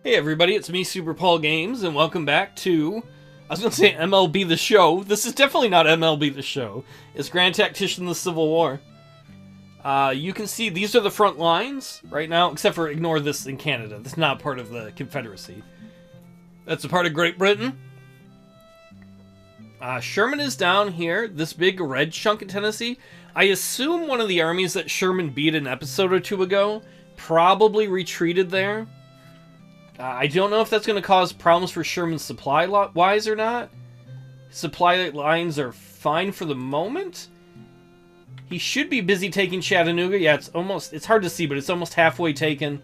Hey everybody, it's me, Superpaulgames, and welcome back to, I was going to say MLB The Show. This is definitely not MLB The Show. It's Grand Tactician The Civil War. You can see these are the front lines right now, except for ignore this in Canada. That's not part of the Confederacy. That's a part of Great Britain. Sherman is down here, this big red chunk in Tennessee. I assume one of the armies that Sherman beat an episode or two ago probably retreated there. I don't know if that's going to cause problems for Sherman's supply-wise or not. Supply lines are fine for the moment. He should be busy taking Chattanooga. Yeah, it's hard to see, but it's almost halfway taken.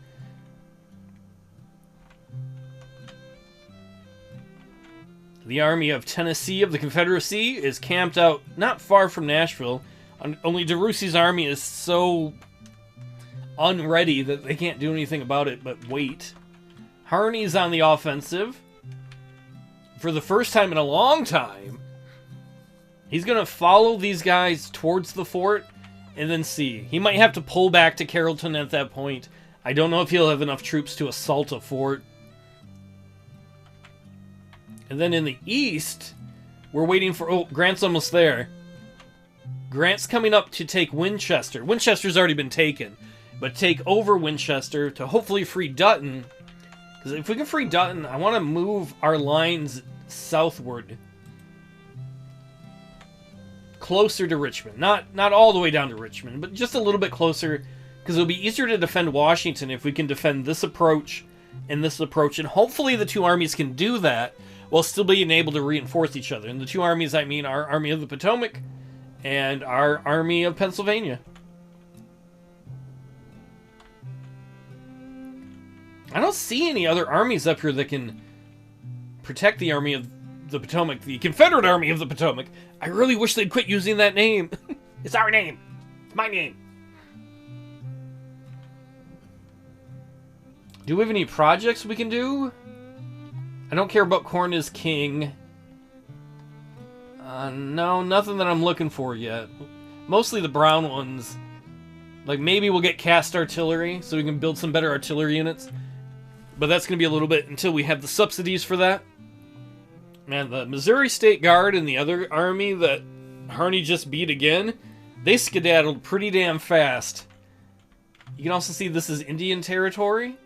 The Army of Tennessee of the Confederacy is camped out not far from Nashville. Only DeRussey's army is so unready that they can't do anything about it but wait. Harney's on the offensive. For the first time in a long time, he's going to follow these guys towards the fort and then see. He might have to pull back to Carrollton at that point. I don't know if he'll have enough troops to assault a fort. And then in the east, we're waiting for... Oh, Grant's almost there. Grant's coming up to take Winchester. Winchester's already been taken. But take over Winchester to hopefully free Dutton. Because if we can free Dutton, I want to move our lines southward. Closer to Richmond. Not all the way down to Richmond, but just a little bit closer. Because it'll be easier to defend Washington if we can defend this approach and this approach. And hopefully the two armies can do that while still being able to reinforce each other. And the two armies, I mean, our Army of the Potomac and our Army of Pennsylvania. I don't see any other armies up here that can protect the Army of the Potomac, the Confederate Army of the Potomac. I really wish they'd quit using that name. It's our name. It's my name. Do we have any projects we can do? I don't care about Corn is King. No, nothing that I'm looking for yet. Mostly the brown ones. Like, maybe we'll get cast artillery, so we can build some better artillery units. But that's going to be a little bit until we have the subsidies for that. Man, the Missouri State Guard and the other army that Harney just beat again, they skedaddled pretty damn fast. You can also see this is Indian territory,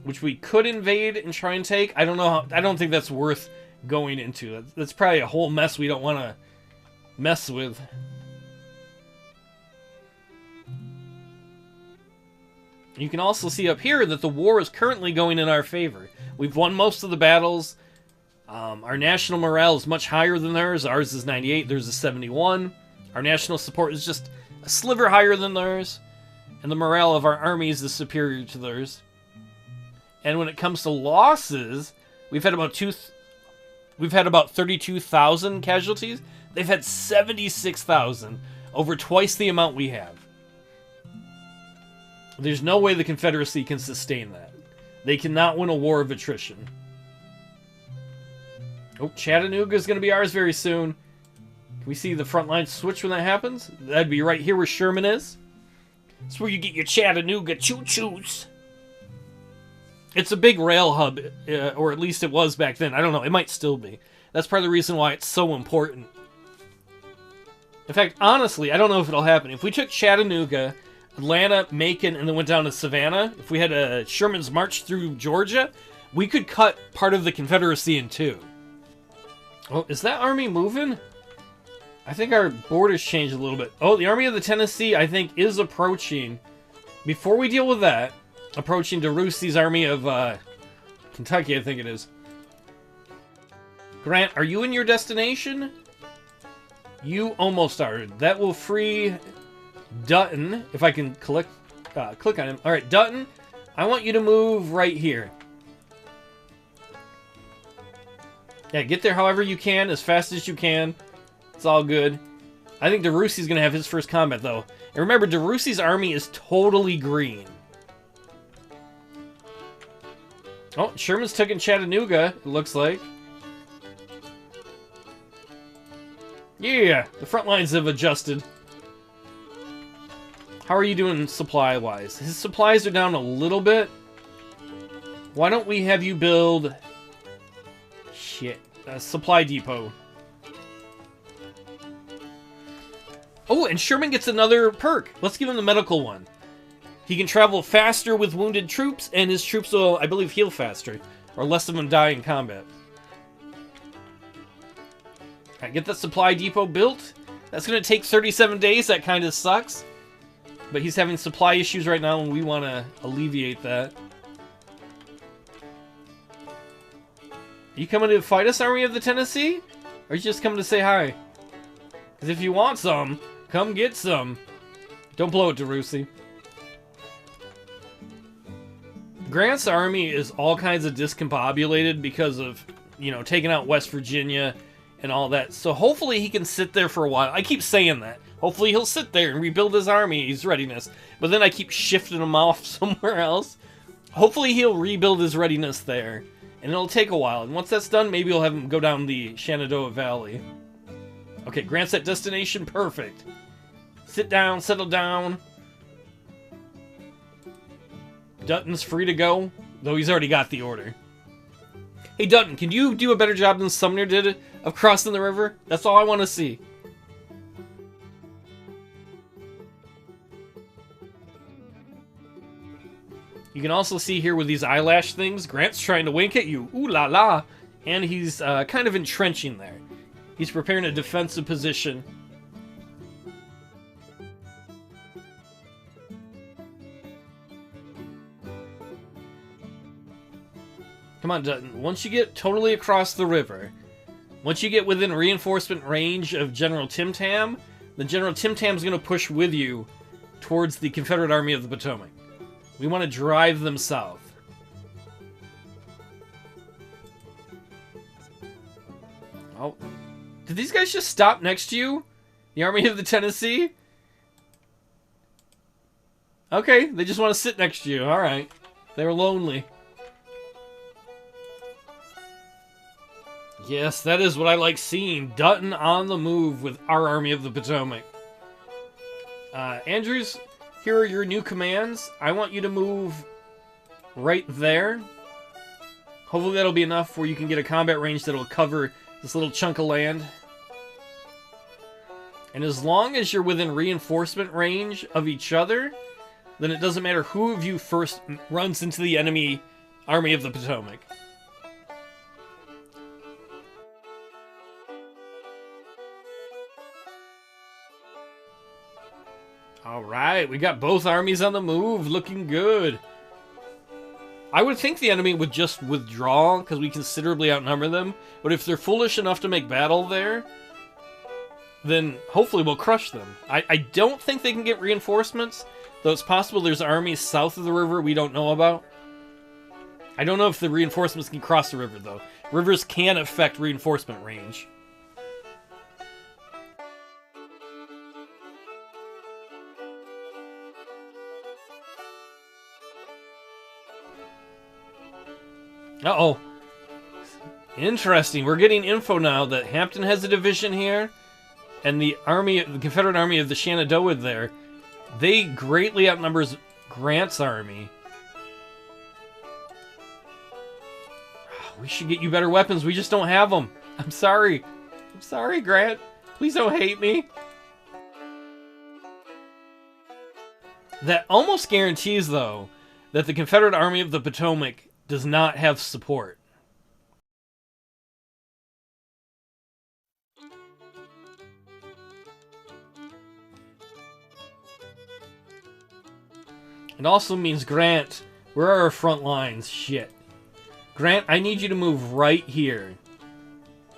which we could invade and try and take. I don't know how, I don't think that's worth going into. That's probably a whole mess we don't want to mess with. You can also see up here that the war is currently going in our favor. We've won most of the battles. Our national morale is much higher than theirs. Ours is 98, theirs is 71. Our national support is just a sliver higher than theirs. And the morale of our armies is superior to theirs. And when it comes to losses, we've had about 32,000 casualties. They've had 76,000, over twice the amount we have. There's no way the Confederacy can sustain that. They cannot win a war of attrition. Oh, Chattanooga is going to be ours very soon. Can we see the front line switch when that happens? That'd be right here where Sherman is. It's where you get your Chattanooga choo-choos. It's a big rail hub, or at least it was back then. I don't know, it might still be. That's part of the reason why it's so important. In fact, honestly, I don't know if it'll happen. If we took Chattanooga, Atlanta, Macon, and then went down to Savannah, if we had a Sherman's march through Georgia, we could cut part of the Confederacy in two. Oh, is that army moving? I think our borders changed a little bit. Oh, the Army of the Tennessee, I think, is approaching. Before we deal with that, approaching DeRussey's Army of Kentucky, I think it is. Grant, are you in your destination? You almost are. That will free Dutton, if I can click on him. Alright, Dutton, I want you to move right here. Yeah, get there however you can, as fast as you can. It's all good. I think DeRussey's going to have his first combat, though. And remember, DeRussey's army is totally green. Oh, Sherman's taking Chattanooga, it looks like. Yeah, the front lines have adjusted. How are you doing supply-wise? His supplies are down a little bit. Why don't we have you build... Shit. A supply depot. Oh, and Sherman gets another perk. Let's give him the medical one. He can travel faster with wounded troops, and his troops will, I believe, heal faster. Or less of them die in combat. Alright, get that supply depot built. That's going to take 37 days. That kind of sucks. But he's having supply issues right now, and we want to alleviate that. Are you coming to fight us, Army of the Tennessee? Or are you just coming to say hi? Because if you want some, come get some. Don't blow it, DeRusi. Grant's army is all kinds of discombobulated because of, you know, taking out West Virginia and all that. So hopefully he can sit there for a while. I keep saying that. Hopefully he'll sit there and rebuild his army's readiness. But then I keep shifting him off somewhere else. Hopefully he'll rebuild his readiness there. And it'll take a while. And once that's done, maybe we'll have him go down the Shenandoah Valley. Okay, Grant's at destination. Perfect. Sit down, settle down. Dutton's free to go, though he's already got the order. Hey, Dutton, can you do a better job than Sumner did of crossing the river? That's all I want to see. You can also see here with these eyelash things, Grant's trying to wink at you. Ooh la la. And he's kind of entrenching there. He's preparing a defensive position. Come on, Dutton. Once you get totally across the river, once you get within reinforcement range of General Tim Tam, then General Tim Tam's going to push with you towards the Confederate Army of the Potomac. We want to drive them south. Oh. Did these guys just stop next to you? The Army of the Tennessee? Okay, they just want to sit next to you. Alright. They're lonely. Yes, that is what I like seeing. Dutton on the move with our Army of the Potomac. Andrews, here are your new commands. I want you to move right there. Hopefully that'll be enough where you can get a combat range that'll cover this little chunk of land. And as long as you're within reinforcement range of each other, then it doesn't matter who of you first runs into the enemy Army of the Potomac. Alright, we got both armies on the move, looking good. I would think the enemy would just withdraw, because we considerably outnumber them. But if they're foolish enough to make battle there, then hopefully we'll crush them. I don't think they can get reinforcements, though it's possible there's armies south of the river we don't know about. I don't know if the reinforcements can cross the river, though. Rivers can affect reinforcement range. Uh-oh. Interesting. We're getting info now that Hampton has a division here, and the Confederate Army of the Shenandoah there, they greatly outnumbers Grant's army. We should get you better weapons. We just don't have them. I'm sorry. I'm sorry, Grant. Please don't hate me. That almost guarantees, though, that the Confederate Army of the Potomac does not have support. It also means, Grant, where are our front lines? Shit. Grant, I need you to move right here.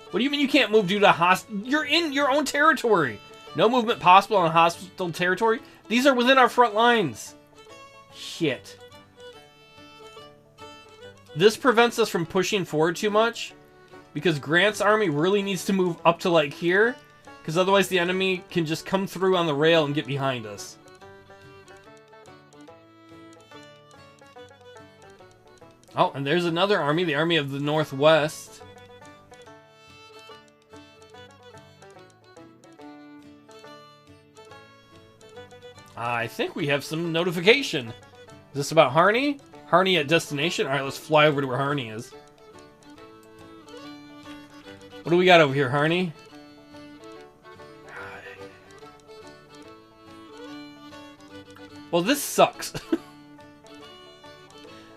What do you mean you can't move due to hostile? You're in your own territory. No movement possible on hostile territory? These are within our front lines. Shit. This prevents us from pushing forward too much, because Grant's army really needs to move up to like here, because otherwise the enemy can just come through on the rail and get behind us. Oh, and there's another army, the Army of the Northwest. I think we have some notification. Is this about Harney? Harney at destination? Alright, let's fly over to where Harney is. What do we got over here, Harney? Well, this sucks.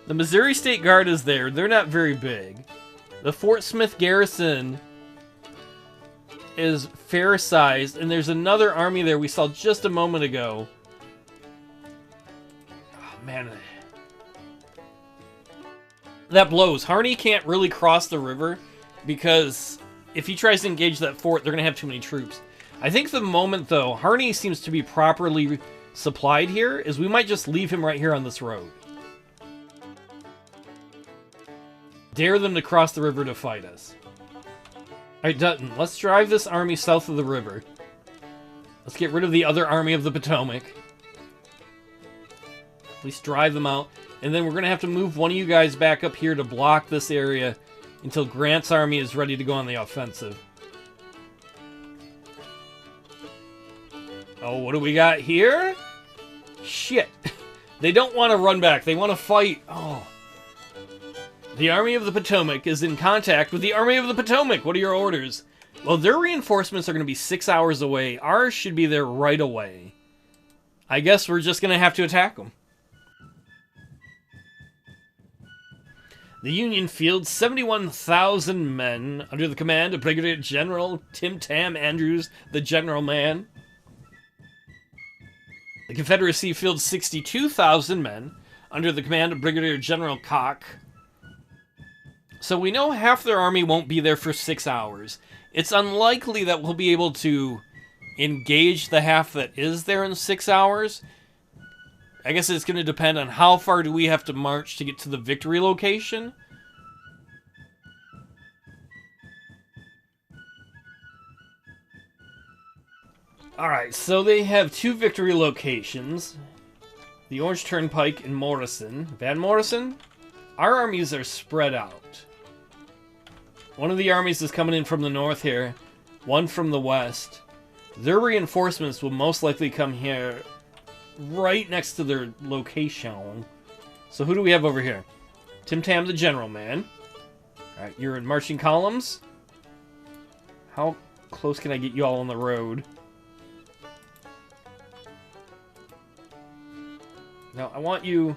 The Missouri State Guard is there. They're not very big. The Fort Smith garrison is fair-sized, and there's another army there we saw just a moment ago. Oh, man. That blows. Harney can't really cross the river because if he tries to engage that fort, they're going to have too many troops. I think the moment, though, Harney seems to be properly supplied here, is we might just leave him right here on this road. Dare them to cross the river to fight us. Alright, Dutton, let's drive this army south of the river. Let's get rid of the other army of the Potomac. At least drive them out. And then we're going to have to move one of you guys back up here to block this area until Grant's army is ready to go on the offensive. Oh, what do we got here? Shit. They don't want to run back. They want to fight. Oh. The Army of the Potomac is in contact with the Army of the Potomac. What are your orders? Well, their reinforcements are going to be 6 hours away. Ours should be there right away. I guess we're just going to have to attack them. The Union fields 71,000 men under the command of Brigadier General Tim Tam Andrews, the General Man. The Confederacy fields 62,000 men under the command of Brigadier General Koch. So we know half their army won't be there for 6 hours. It's unlikely that we'll be able to engage the half that is there in 6 hours. I guess it's going to depend on how far do we have to march to get to the victory location. Alright, so they have 2 victory locations. The Orange Turnpike and Morrison. Van Morrison? Our armies are spread out. One of the armies is coming in from the north here. One from the west. Their reinforcements will most likely come here right next to their location. So who do we have over here? Tim Tam, the General Man. Alright, you're in marching columns. How close can I get you all on the road? No, I want you...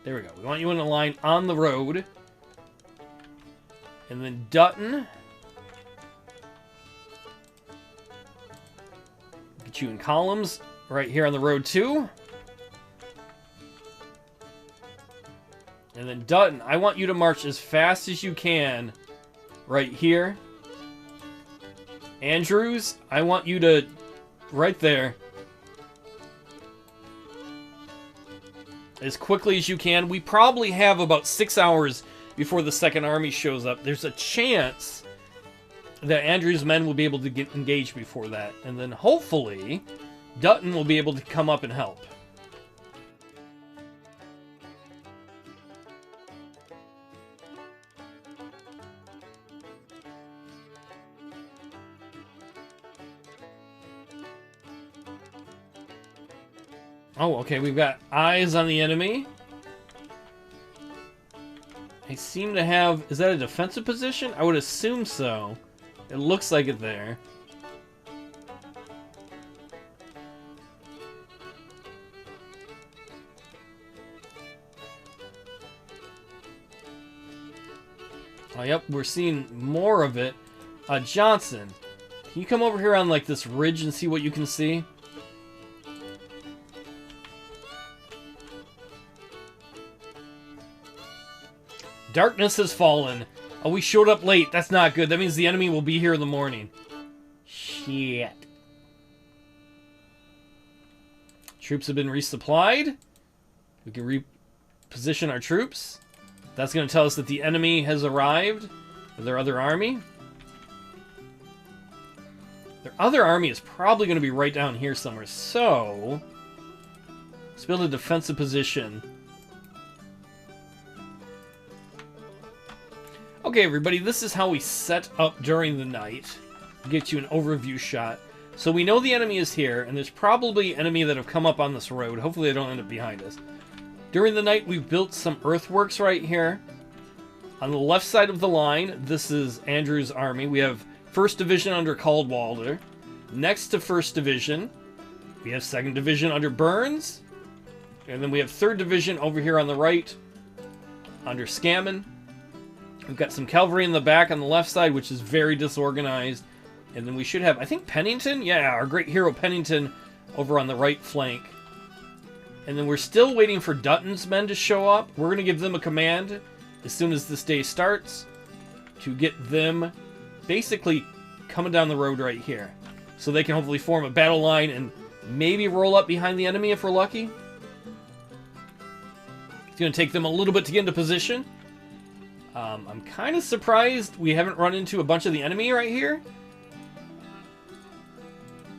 There we go. We want you in a line on the road. And then Dutton. Get you in columns right here on the road too. And then Dutton, I want you to march as fast as you can right here. Andrews, I want you to right there. As quickly as you can. We probably have about 6 hours before the second army shows up. There's a chance that Andrews' men will be able to get engaged before that. And then hopefully, Dutton will be able to come up and help. Oh, okay, we've got eyes on the enemy. They seem to have... Is that a defensive position? I would assume so. It looks like it there. Oh, yep, we're seeing more of it. Johnson, can you come over here on, like, this ridge and see what you can see? Darkness has fallen. Oh, we showed up late. That's not good. That means the enemy will be here in the morning. Shit. Troops have been resupplied. We can reposition our troops. That's going to tell us that the enemy has arrived with their other army. Their other army is probably going to be right down here somewhere. So, let's build a defensive position. Okay, everybody, this is how we set up during the night. Get you an overview shot. So we know the enemy is here, and there's probably enemy that have come up on this road. Hopefully they don't end up behind us. During the night, we've built some earthworks right here. On the left side of the line, this is Andrew's army. We have 1st Division under Caldwalder. Next to 1st Division, we have 2nd Division under Burns. And then we have 3rd Division over here on the right under Scammon. We've got some cavalry in the back on the left side, which is very disorganized. And then we should have, I think, Pennington? Yeah, our great hero Pennington over on the right flank. And then we're still waiting for Dutton's men to show up. We're going to give them a command as soon as this day starts to get them basically coming down the road right here. So they can hopefully form a battle line and maybe roll up behind the enemy if we're lucky. It's going to take them a little bit to get into position. I'm kind of surprised we haven't run into a bunch of the enemy right here.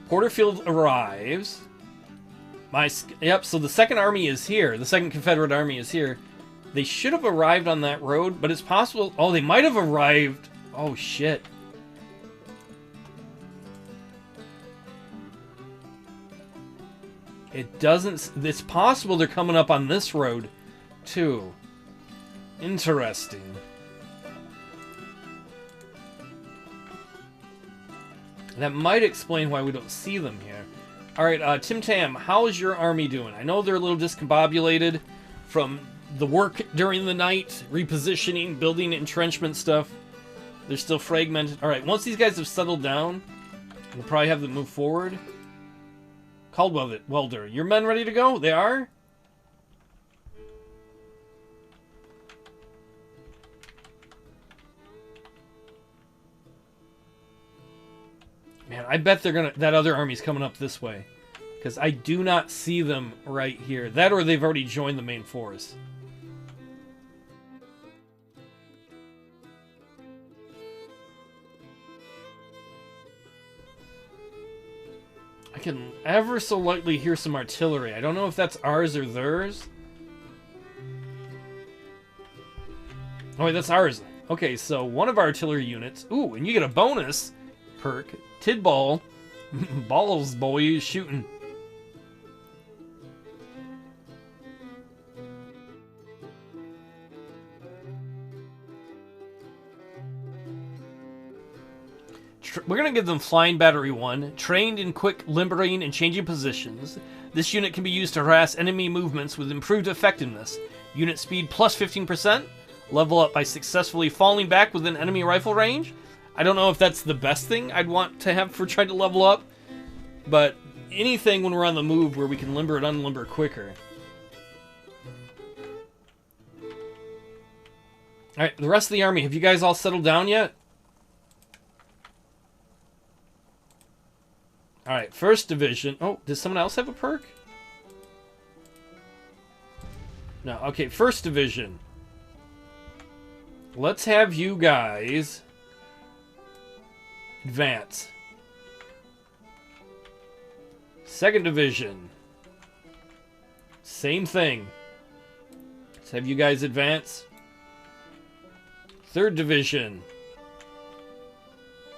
Porterfield arrives. Yep, so the 2nd Army is here. The 2nd Confederate Army is here. They should have arrived on that road, but it's possible... Oh, they might have arrived... Oh, shit. It doesn't... It's possible they're coming up on this road, too. Interesting. That might explain why we don't see them here. Alright, Tim Tam, how is your army doing? I know they're a little discombobulated from the work during the night, repositioning, building entrenchment stuff. They're still fragmented. Alright, once these guys have settled down, we'll probably have them move forward. Caldwelder, your men ready to go? They are? Man, I bet they're gonna... That other army's coming up this way. Because I do not see them right here. That or they've already joined the main force. I can ever so lightly hear some artillery. I don't know if that's ours or theirs. Oh wait, that's ours. Okay, so one of our artillery units... Ooh, and you get a bonus perk. Tidball. Balls, boy, shooting. We're going to give them Flying Battery 1, trained in quick limbering and changing positions. This unit can be used to harass enemy movements with improved effectiveness. Unit speed plus 15%. Level up by successfully falling back within enemy rifle range. I don't know if that's the best thing I'd want to have for trying to level up, but anything when we're on the move where we can limber and unlimber quicker. Alright, the rest of the army, have you guys all settled down yet? Alright, 1st Division. Oh, does someone else have a perk? No, okay, 1st Division. Let's have you guys... advance. 2nd Division. Same thing. Let's have you guys advance. 3rd Division.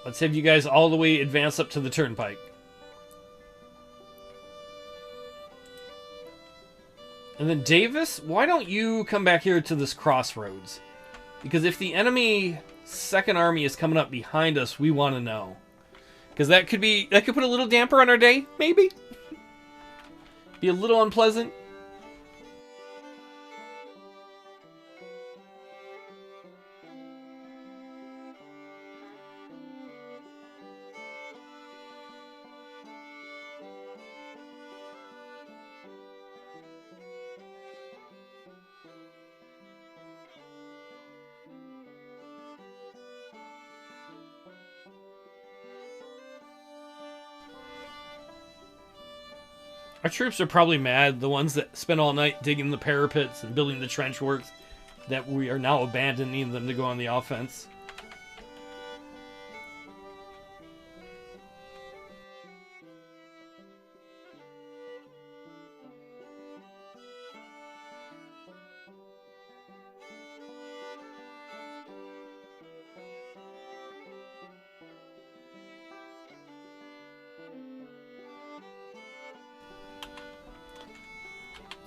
Let's have you guys all the way advance up to the turnpike. And then Davis, why don't you come back here to this crossroads? Because if the enemy 2nd Army is coming up behind us, we want to know. Because that could put a little damper on our day, maybe? Be a little unpleasant. Our troops are probably mad, the ones that spent all night digging the parapets and building the trench works, that we are now abandoning them to go on the offense.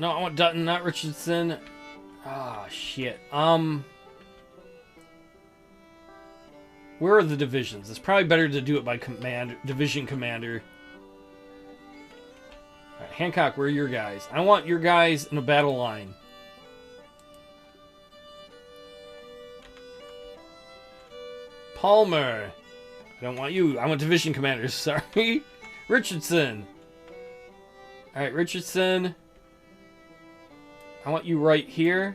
No, I want Dutton, not Richardson. Ah, shit. Where are the divisions? It's probably better to do it by division commander. Alright, Hancock, where are your guys? I want your guys in a battle line. Palmer. I don't want you. I want division commanders. Sorry. Richardson. Alright, Richardson. I want you right here.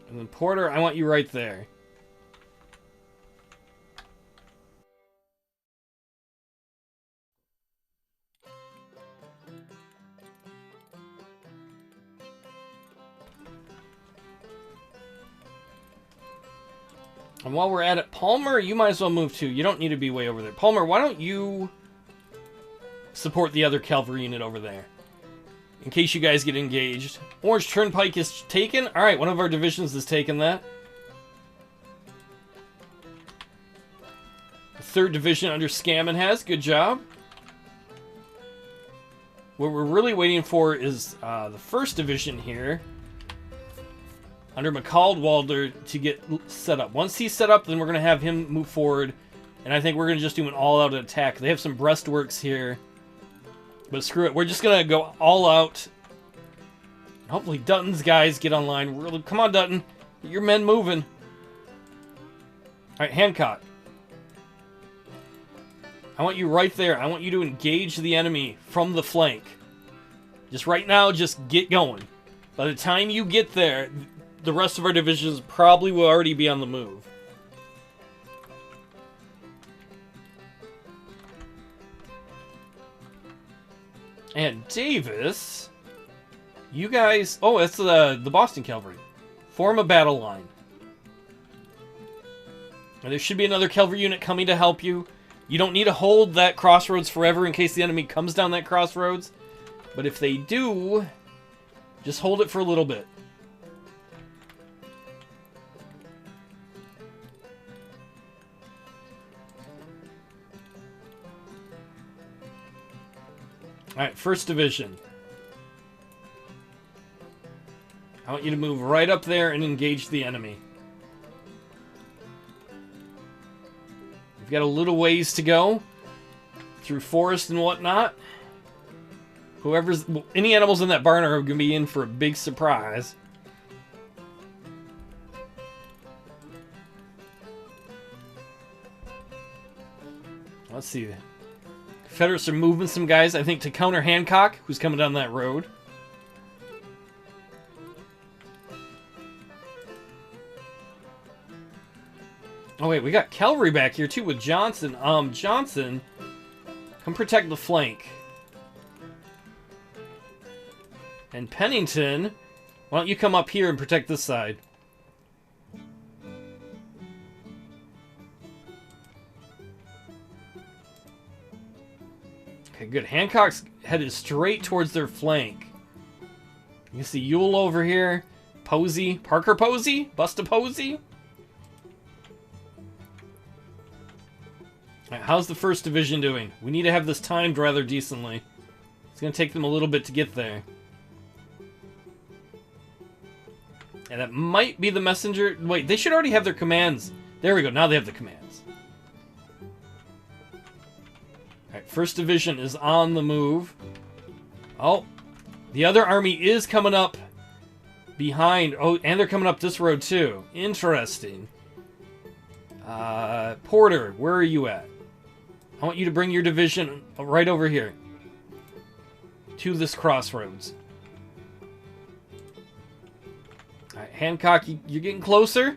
And then Porter, I want you right there. And while we're at it, Palmer, you might as well move too. You don't need to be way over there. Palmer, why don't you support the other cavalry unit over there? In case you guys get engaged. Orange Turnpike is taken. Alright, one of our divisions has taken that. The 3rd Division under Scammon has. Good job. What we're really waiting for is the 1st Division here. Under McCaldwalder to get set up. Once he's set up, then we're going to have him move forward. And I think we're going to just do an all-out attack. They have some breastworks here. But screw it. We're just going to go all out. Hopefully Dutton's guys get online. Really, come on, Dutton. Get your men moving. Alright, Hancock. I want you right there. I want you to engage the enemy from the flank. Just right now, just get going. By the time you get there, the rest of our divisions probably will already be on the move. And Davis, you guys... Oh, that's the Boston Cavalry. Form a battle line. And there should be another cavalry unit coming to help you. You don't need to hold that crossroads forever in case the enemy comes down that crossroads. But if they do, just hold it for a little bit. Alright, 1st Division. I want you to move right up there and engage the enemy. We've got a little ways to go through forest and whatnot. Any animals in that barn are going to be in for a big surprise. Let's see. Confederates are moving some guys, I think, to counter Hancock, who's coming down that road. Oh wait, we got cavalry back here too with Johnson. Johnson, come protect the flank. And Pennington, why don't you come up here and protect this side? Okay, good. Hancock's headed straight towards their flank. You can see Ewell over here. Posey. Parker Posey? Busta Posey? Right, how's the 1st Division doing? We need to have this timed rather decently. It's going to take them a little bit to get there. And that might be the messenger... Wait, they should already have their commands. There we go. Now they have the commands. Alright, 1st Division is on the move. Oh, the other army is coming up behind. Oh, and they're coming up this road too. Interesting. Porter, where are you at? I want you to bring your division right over here. To this crossroads. Alright, Hancock, you're getting closer.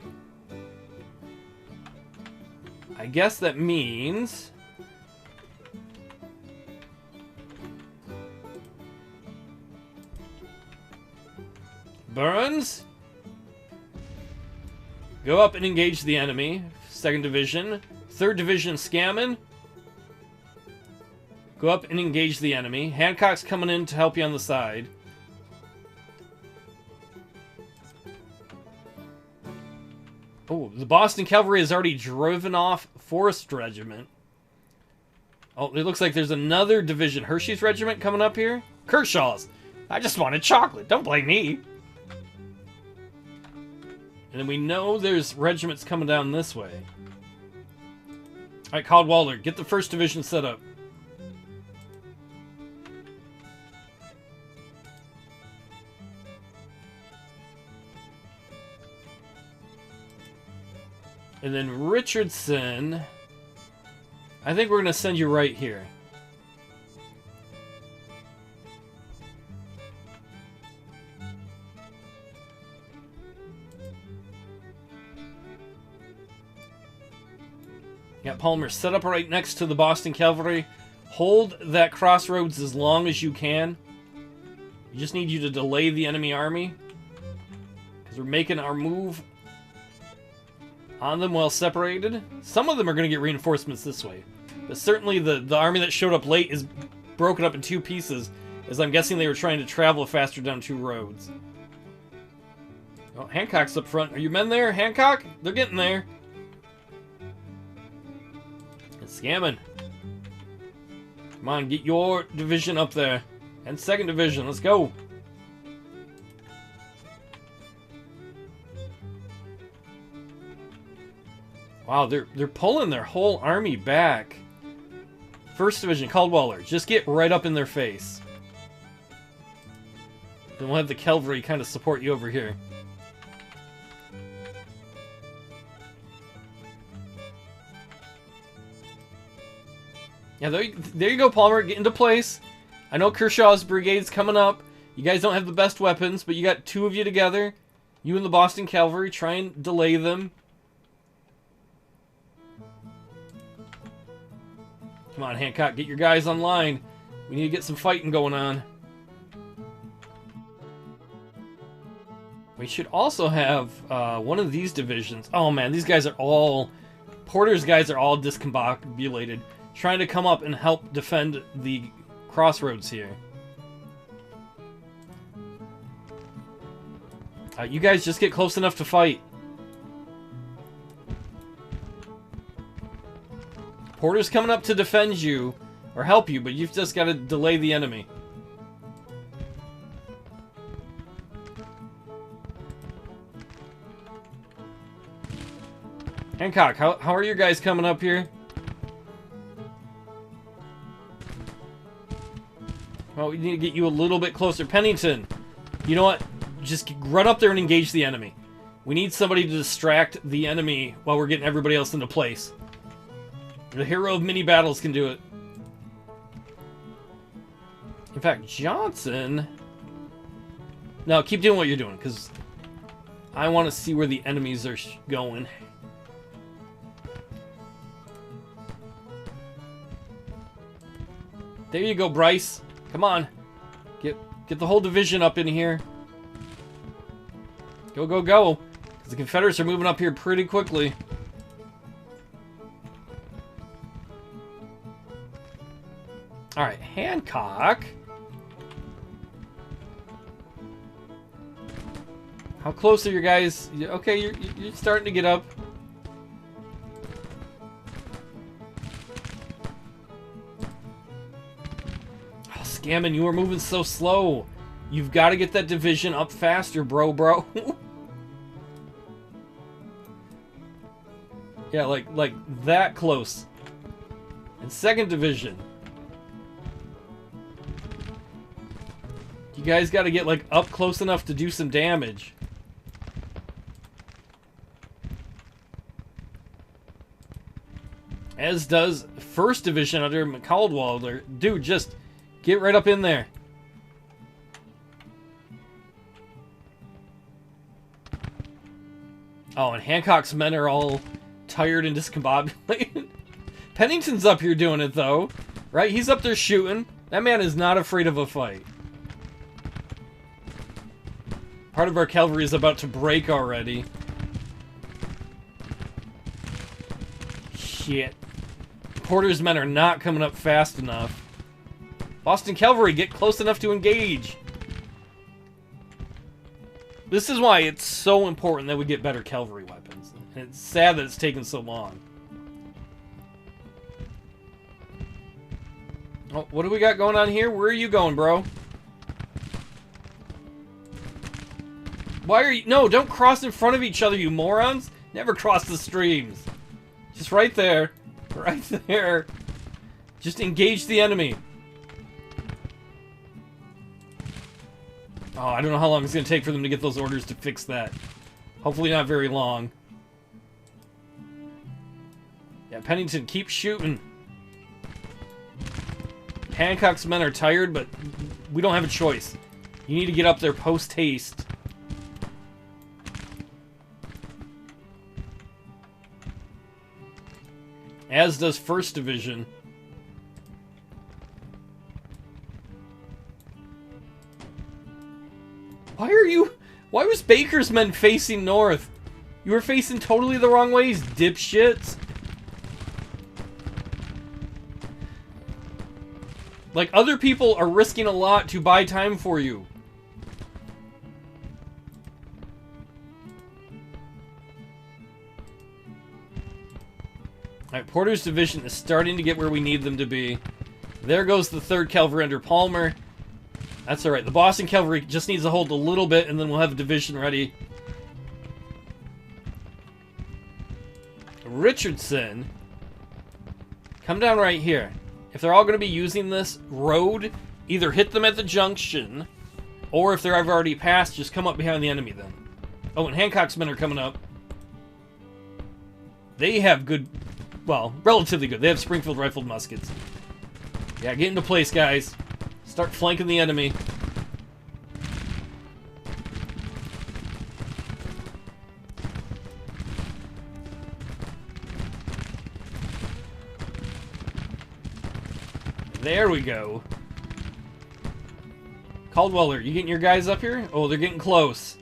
I guess that means... Burns, go up and engage the enemy. 2nd Division. 3rd Division Scammon, go up and engage the enemy. Hancock's coming in to help you on the side. Oh, the Boston Cavalry has already driven off Forest Regiment. Oh, it looks like there's another division. Hershey's Regiment coming up here. Kershaw's. I just wanted chocolate. Don't blame me. And then we know there's regiments coming down this way. Alright, Caldwalder, get the 1st Division set up. And then Richardson, I think we're going to send you right here. Yeah, Palmer, set up right next to the Boston Cavalry. Hold that crossroads as long as you can. We just need you to delay the enemy army. Because we're making our move on them well separated. Some of them are going to get reinforcements this way. But certainly the army that showed up late is broken up in 2 pieces, as I'm guessing they were trying to travel faster down 2 roads. Oh, Hancock's up front. Are your men there, Hancock? They're getting there. It's scamming. Come on, get your division up there. And 2nd Division, let's go. Wow, they're pulling their whole army back. 1st Division, Caldwalder, just get right up in their face. Then we'll have the cavalry kind of support you over here. Yeah, there you go, Palmer. Get into place. I know Kershaw's brigade's coming up. You guys don't have the best weapons, but you got 2 of you together. You and the Boston Cavalry. Try and delay them. Come on, Hancock. Get your guys online. We need to get some fighting going on. We should also have one of these divisions. Oh, man. These guys are all... Porter's guys are all discombobulated. Trying to come up and help defend the crossroads here. You guys just get close enough to fight. Porter's coming up to defend you, or help you, but you've just got to delay the enemy. Hancock, how are your guys coming up here? Well, we need to get you a little bit closer. Pennington, you know what? Just run up there and engage the enemy. We need somebody to distract the enemy while we're getting everybody else into place. The hero of many battles can do it. In fact, Johnson... No, keep doing what you're doing, because I want to see where the enemies are going. There you go, Bryce. Come on. Get the whole division up in here. Go, go, go. Because the Confederates are moving up here pretty quickly. Alright, Hancock. How close are your guys? Okay, you're starting to get up. Oh, Scammon, you are moving so slow. You've got to get that division up faster, bro. Yeah, like that close. And 2nd Division. You guys got to get like up close enough to do some damage. As does 1st Division under Caldwalder. Dude, just get right up in there. Oh, and Hancock's men are all tired and discombobulated. Pennington's up here doing it, though. Right? He's up there shooting. That man is not afraid of a fight. Part of our cavalry is about to break already. Shit. Porter's men are not coming up fast enough. Boston Cavalry, get close enough to engage. This is why it's so important that we get better cavalry weapons. And it's sad that it's taken so long. Oh, what do we got going on here? Where are you going, bro? Why are you... No, don't cross in front of each other, you morons. Never cross the streams. Just right there. Right there. Just engage the enemy. Oh, I don't know how long it's going to take for them to get those orders to fix that. Hopefully not very long. Yeah, Pennington, keep shooting. Hancock's men are tired, but we don't have a choice. You need to get up there post-haste. As does 1st Division. Why was Baker's men facing north? You were facing totally the wrong ways, dipshits. Like, other people are risking a lot to buy time for you. Alright, Porter's division is starting to get where we need them to be. There goes the 3rd Cavalry under Palmer. That's alright. The Boston Cavalry just needs to hold a little bit, and then we'll have a division ready. Richardson. Come down right here. If they're all going to be using this road, either hit them at the junction, or if they're already passed, just come up behind the enemy then. Oh, and Hancock's men are coming up. They have good, well, relatively good. They have Springfield rifled muskets. Yeah, get into place, guys. Start flanking the enemy. There we go. Caldweller, you getting your guys up here? Oh, they're getting close.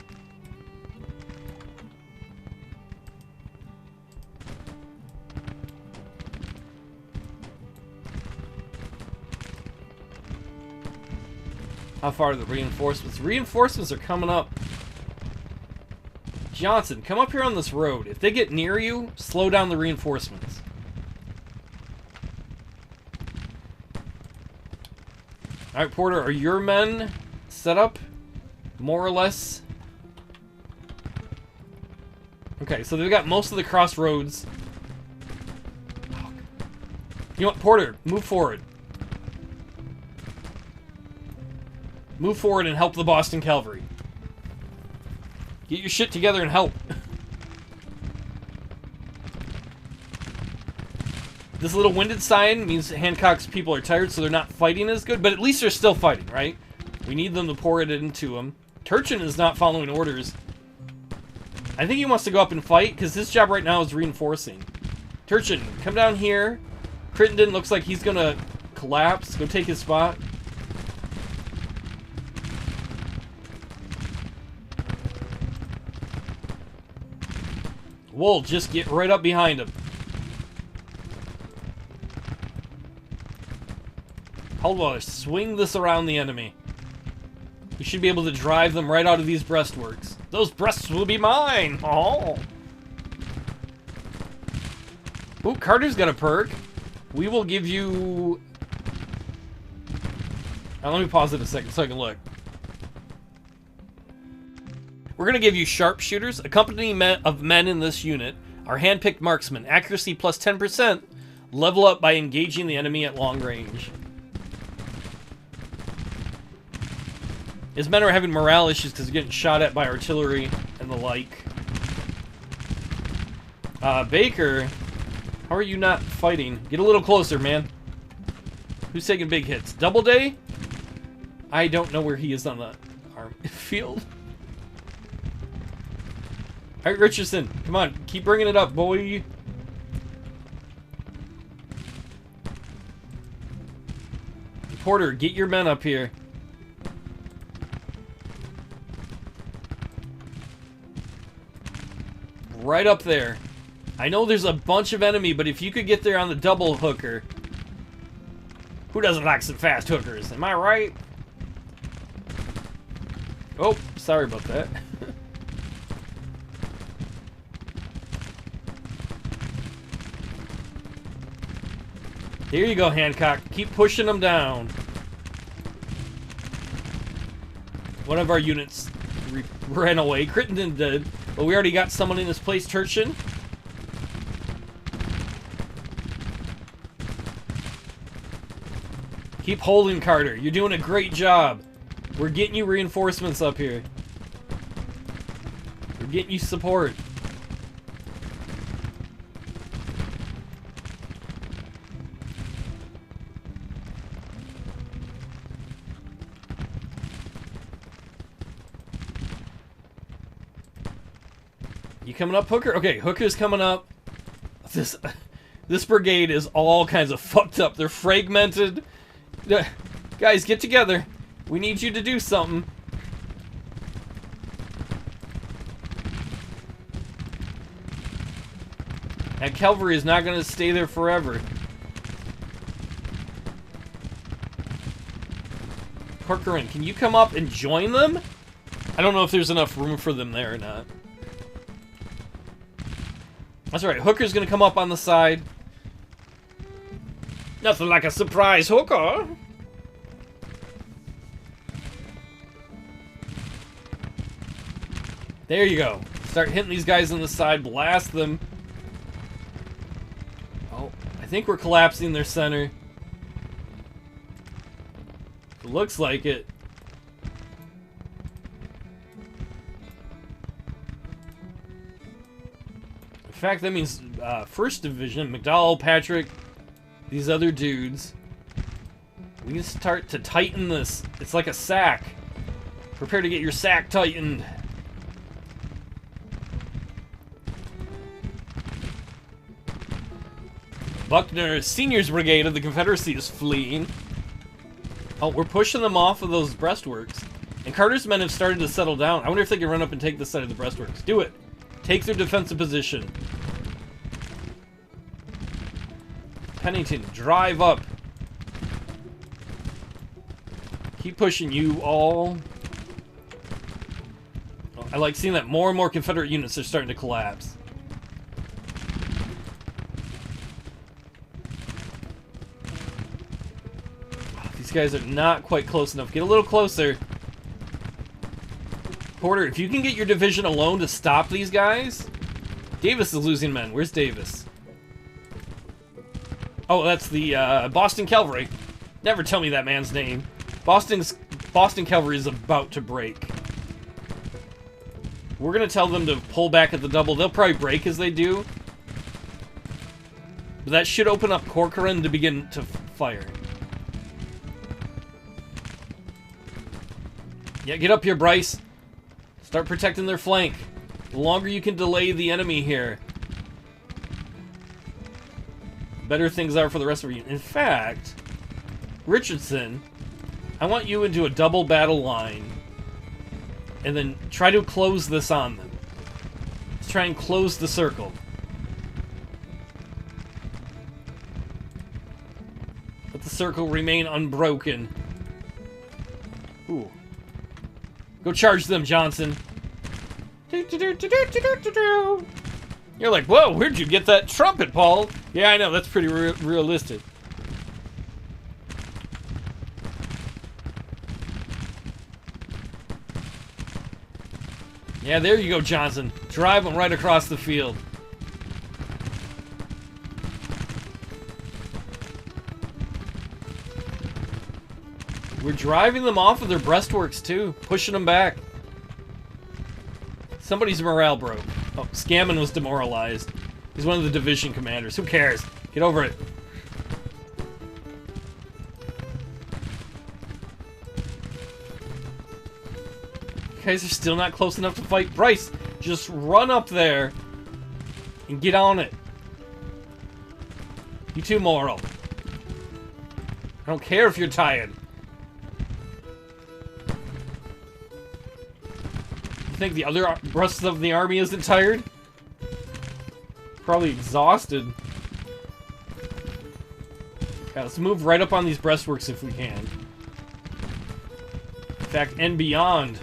How far are the reinforcements? Reinforcements are coming up. Johnson, come up here on this road. If they get near you, slow down the reinforcements. Alright, Porter, are your men set up? More or less? Okay, so they've got most of the crossroads. You know what, Porter, move forward. Move forward and help the Boston Cavalry. Get your shit together and help. This little winded sign means Hancock's people are tired, so they're not fighting as good, but at least they're still fighting, right? We need them to pour it into them. Turchin is not following orders. I think he wants to go up and fight, because his job right now is reinforcing. Turchin, come down here. Crittenden looks like he's going to collapse. Go take his spot. Wool, just get right up behind him. Caldwell, swing this around the enemy. You should be able to drive them right out of these breastworks. Those breasts will be mine! Oh! Ooh, Carter's got a perk. We will give you... Now, let me pause it a second so I can look. We're going to give you sharpshooters. A company of men in this unit are handpicked marksmen. Accuracy plus 10%. Level up by engaging the enemy at long range. His men are having morale issues because they're getting shot at by artillery and the like. Baker, how are you not fighting? Get a little closer, man. Who's taking big hits? Doubleday? I don't know where he is on the field. Alright, Richardson, come on, keep bringing it up, boy. Porter, get your men up here. Right up there. I know there's a bunch of enemy, but if you could get there on the double hooker. Who doesn't like some fast hookers? Am I right? Oh, sorry about that. Here you go, Hancock. Keep pushing them down. One of our units ran away. Crittenden did. But we already got someone in his place, Turchin. Keep holding, Carter. You're doing a great job. We're getting you reinforcements up here. We're getting you support. You coming up, Hooker? Okay, Hooker's coming up. This brigade is all kinds of fucked up. They're fragmented. Guys, get together. We need you to do something. That cavalry is not going to stay there forever. Corcoran, can you come up and join them? I don't know if there's enough room for them there or not. That's right, Hooker's gonna come up on the side. Nothing like a surprise Hooker. There you go. Start hitting these guys on the side, blast them. Oh, I think we're collapsing their center. It looks like it. In fact, that means 1st Division, McDowell, Patrick, these other dudes. We can start to tighten this. It's like a sack. Prepare to get your sack tightened. Buckner's Seniors Brigade of the Confederacy is fleeing. Oh, we're pushing them off of those breastworks. And Carter's men have started to settle down. I wonder if they can run up and take this side of the breastworks. Do it. Take their defensive position. Pennington, drive up. Keep pushing, you all. Oh, I like seeing that more and more Confederate units are starting to collapse. Oh, these guys are not quite close enough. Get a little closer. Porter, if you can get your division alone to stop these guys... Davis is losing men. Where's Davis? Oh, that's the Boston Cavalry. Never tell me that man's name. Boston Cavalry is about to break. We're going to tell them to pull back at the double. They'll probably break as they do. But that should open up Corcoran to begin to fire. Yeah, get up here, Bryce. Start protecting their flank. The longer you can delay the enemy here, the better things are for the rest of you. In fact, Richardson, I want you into a double battle line and then try to close this on them. Let's try and close the circle. Let the circle remain unbroken. Ooh. Go charge them, Johnson. You're like, whoa, where'd you get that trumpet, Paul? Yeah, I know, that's pretty realistic. Yeah, there you go, Johnson. Drive them right across the field. We're driving them off of their breastworks, too. Pushing them back. Somebody's morale broke. Oh, Scammon was demoralized. He's one of the division commanders. Who cares? Get over it. You guys are still not close enough to fight. Bryce, just run up there and get on it. You too, Morrill. I don't care if you're tired. You think the other rest of the army isn't tired? Probably exhausted. Yeah, let's move right up on these breastworks if we can. In fact, and beyond.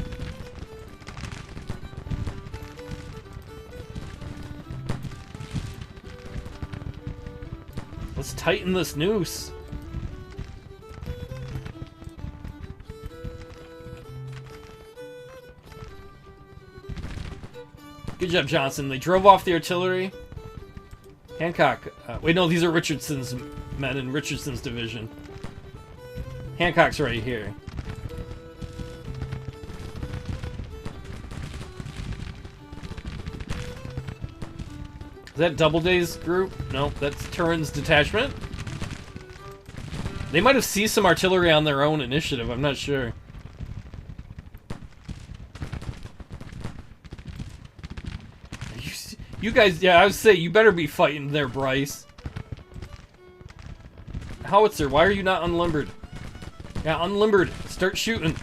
Let's tighten this noose. Good job, Johnson. They drove off the artillery. Hancock. Wait, no, these are Richardson's men in Richardson's division. Hancock's right here. Is that Doubleday's group? Nope, that's Turin's detachment. They might have seized some artillery on their own initiative, I'm not sure. You guys, yeah, I would say you better be fighting there, Bryce. Howitzer, why are you not unlimbered? Yeah, unlimbered. Start shooting.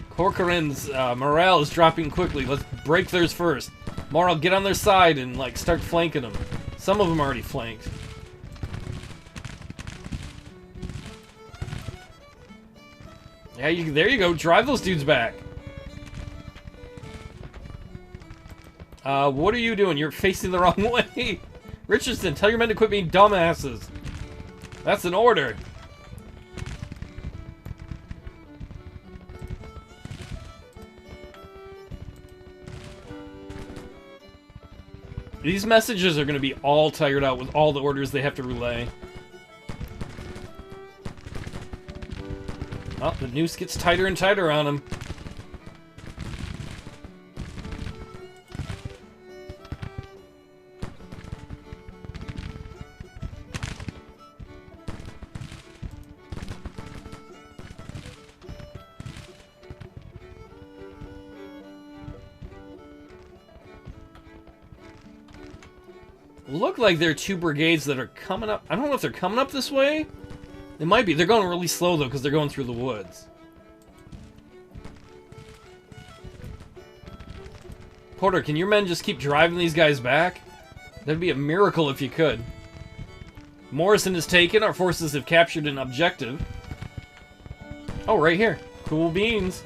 Corcoran's morale is dropping quickly. Let's break theirs first. Morale, get on their side and, like, start flanking them. Some of them already flanked. Yeah, there you go. Drive those dudes back. What are you doing? You're facing the wrong way. Richardson, tell your men to quit being dumbasses. That's an order. These messages are going to be all tired out with all the orders they have to relay. Oh, the noose gets tighter and tighter on them. Look like there are two brigades that are coming up. I don't know if they're coming up this way. They might be. They're going really slow, though, because they're going through the woods. Porter, can your men just keep driving these guys back? That'd be a miracle if you could. Morrison is taken. Our forces have captured an objective. Oh, right here. Cool beans.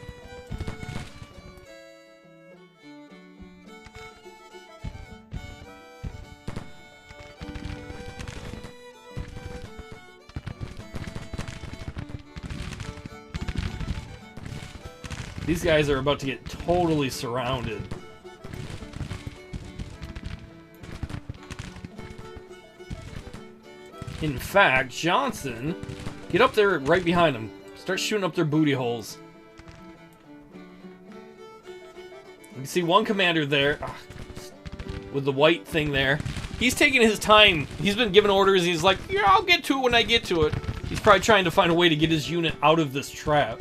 These guys are about to get totally surrounded. In fact, Johnson, get up there right behind them. Start shooting up their booty holes. You can see one commander there with the white thing there. He's taking his time. He's been given orders. He's like, yeah, I'll get to it when I get to it. He's probably trying to find a way to get his unit out of this trap.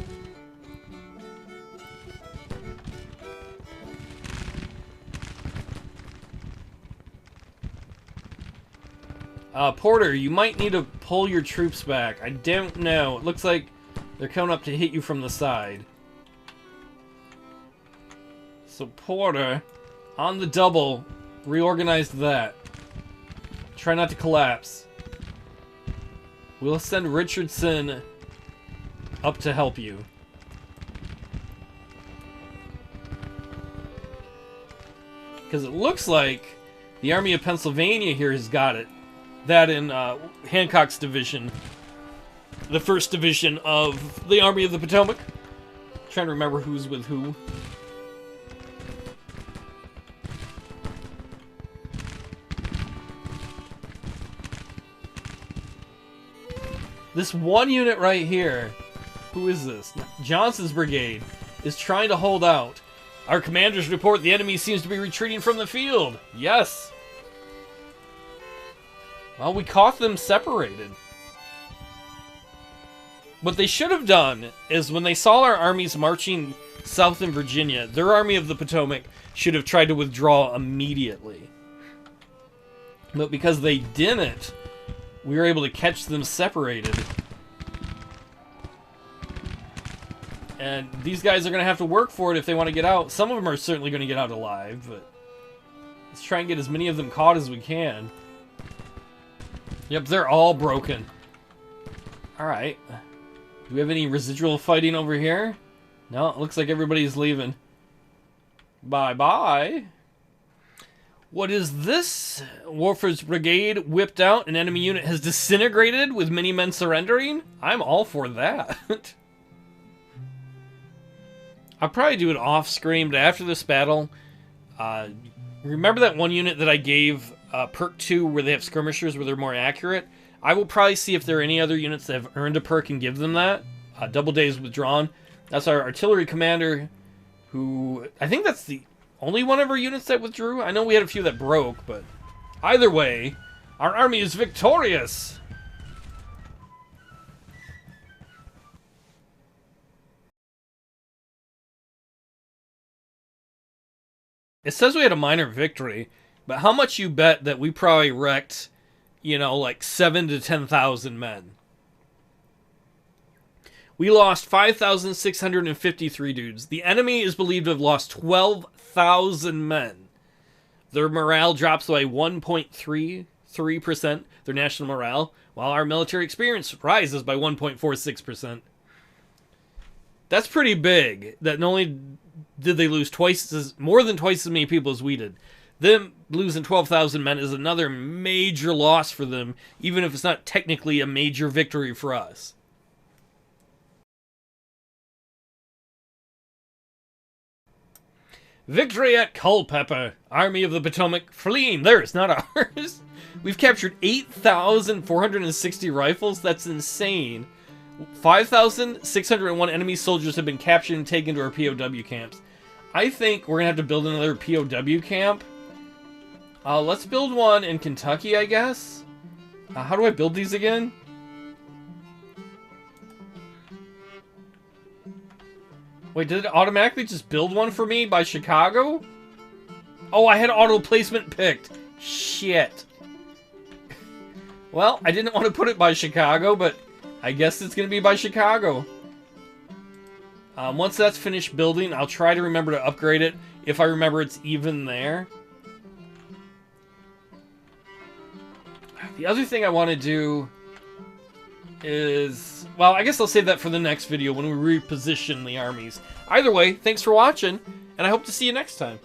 Porter, you might need to pull your troops back. I don't know. It looks like they're coming up to hit you from the side. So Porter, on the double, reorganize that. Try not to collapse. We'll send Richardson up to help you. Because it looks like the Army of Pennsylvania here has got it. That in Hancock's division. The 1st Division of the Army of the Potomac. Trying to remember who's with who. This one unit right here, who is this? Johnson's brigade, is trying to hold out. Our commanders report the enemy seems to be retreating from the field. Yes. Well, we caught them separated. What they should have done is when they saw our armies marching south in Virginia, their Army of the Potomac should have tried to withdraw immediately. But because they didn't, we were able to catch them separated. And these guys are going to have to work for it if they want to get out. Some of them are certainly going to get out alive, but let's try and get as many of them caught as we can. Yep, they're all broken. Alright. Do we have any residual fighting over here? No, it looks like everybody's leaving. Bye-bye. What is this? Warford's brigade whipped out. An enemy unit has disintegrated with many men surrendering? I'm all for that. I'll probably do it off-screen, but after this battle, remember that one unit that I gave perk 2 where they have skirmishers where they're more accurate? I will probably see if there are any other units that have earned a perk and give them that. Double days withdrawn. That's our artillery commander, who... I think that's the only one of our units that withdrew. I know we had a few that broke, but either way, our army is victorious! It says we had a minor victory, but how much you bet that we probably wrecked, you know, like 7 to 10,000 men? We lost 5,653 dudes. The enemy is believed to have lost 12,000 men. Their morale drops by 1.33%, their national morale, while our military experience rises by 1.46%. That's pretty big, that not only did they lose more than twice as many people as we did. Them losing 12,000 men is another major loss for them, even if it's not technically a major victory for us. Victory at Culpeper. Army of the Potomac fleeing. Theirs, not ours. We've captured 8,460 rifles. That's insane. 5,601 enemy soldiers have been captured and taken to our POW camps. I think we're going to have to build another POW camp. Let's build one in Kentucky, I guess. How do I build these again? Wait, did it automatically just build one for me by Chicago? Oh, I had auto placement picked. Shit. Well, I didn't want to put it by Chicago, but I guess it's going to be by Chicago. Once that's finished building, I'll try to remember to upgrade it if I remember it's even there. The other thing I want to do is... well, I guess I'll save that for the next video when we reposition the armies. Either way, thanks for watching, and I hope to see you next time.